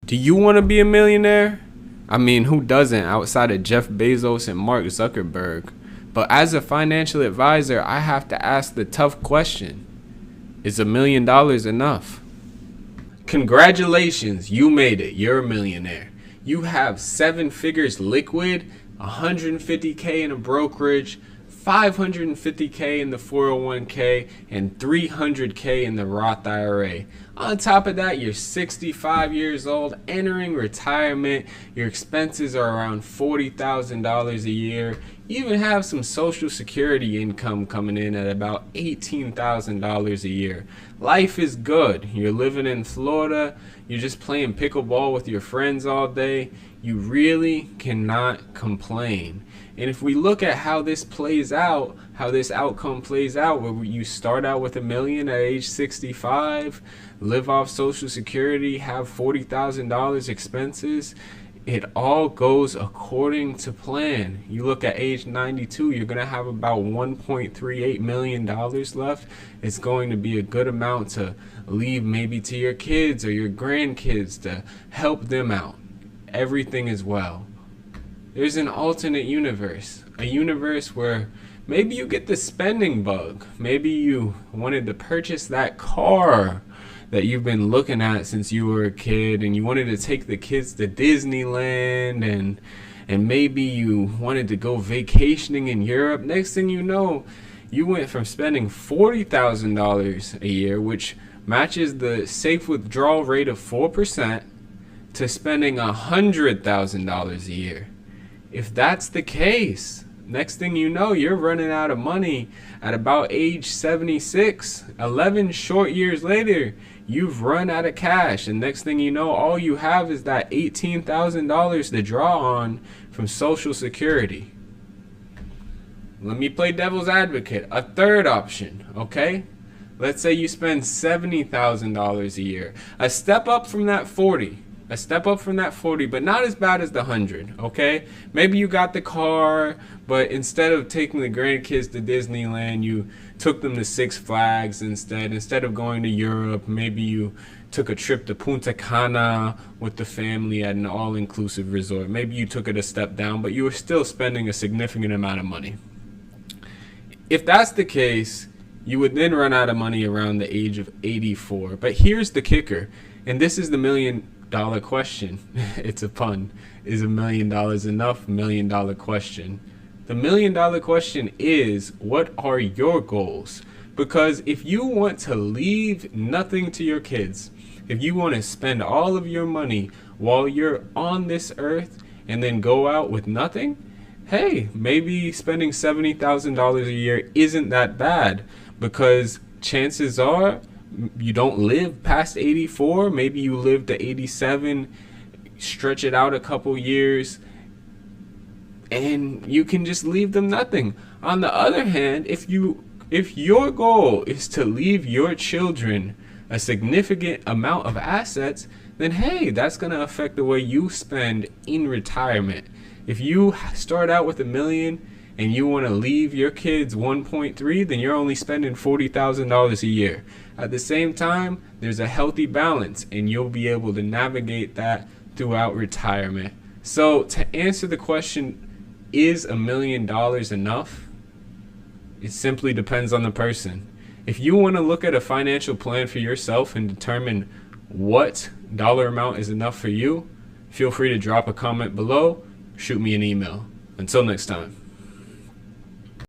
Do you want to be a millionaire? I mean, who doesn't outside of Jeff Bezos and Mark Zuckerberg? But as a financial advisor, I have to ask the tough question. Is $1 million enough? Congratulations, you made it. You're a millionaire. You have 7 figures liquid, 150K in a brokerage, 550K in the 401K, and 300K in the Roth IRA. On top of that, you're 65 years old, entering retirement. Your expenses are around $40,000 a year. You even have some Social Security income coming in at about $18,000 a year. Life is good. You're living in Florida. You're just playing pickleball with your friends all day. You really cannot complain. And if we look at how this plays out, how this outcome plays out, where you start out with $1 million at age 65, live off Social Security, have $40,000 expenses, it all goes according to plan. You look at age 92, you're going to have about $1.38 million left. It's going to be a good amount to leave maybe to your kids or your grandkids to help them out. Everything is well. There's an alternate universe, a universe where maybe you get the spending bug. Maybe you wanted to purchase that car that you've been looking at since you were a kid, and you wanted to take the kids to Disneyland, and maybe you wanted to go vacationing in Europe. Next thing you know, you went from spending $40,000 a year, which matches the safe withdrawal rate of 4%, to spending $100,000 a year. If that's the case, next thing you know, you're running out of money at about age 76. 11 short years later, you've run out of cash. And next thing you know, all you have is that $18,000 to draw on from Social Security. Let me play devil's advocate. A third option, okay? Let's say you spend $70,000 a year. A step up from that 40. A step up from that 40, but not as bad as the 100, okay? Maybe you got the car, but instead of taking the grandkids to Disneyland, you took them to Six Flags instead. Instead of going to Europe, maybe you took a trip to Punta Cana with the family at an all-inclusive resort. Maybe you took it a step down, but you were still spending a significant amount of money. If that's the case, you would then run out of money around the age of 84. But here's the kicker, and this is the $1 million question. It's a pun. Is $1 million enough? $1 million question. The $1 million question is, what are your goals? Because if you want to leave nothing to your kids, if you want to spend all of your money while you're on this earth and then go out with nothing, hey, maybe spending $70,000 a year isn't that bad, because chances are you don't live past 84. Maybe you live to 87, stretch it out a couple years, and you can just leave them nothing. On the other hand, if your goal is to leave your children a significant amount of assets, then hey, that's going to affect the way you spend in retirement. If you start out with $1 million and you want to leave your kids 1.3, then you're only spending $40,000 a year. At the same time, there's a healthy balance, and you'll be able to navigate that throughout retirement. So to answer the question, is $1 million enough? It simply depends on the person. If you want to look at a financial plan for yourself and determine what dollar amount is enough for you, feel free to drop a comment below, shoot me an email. Until next time.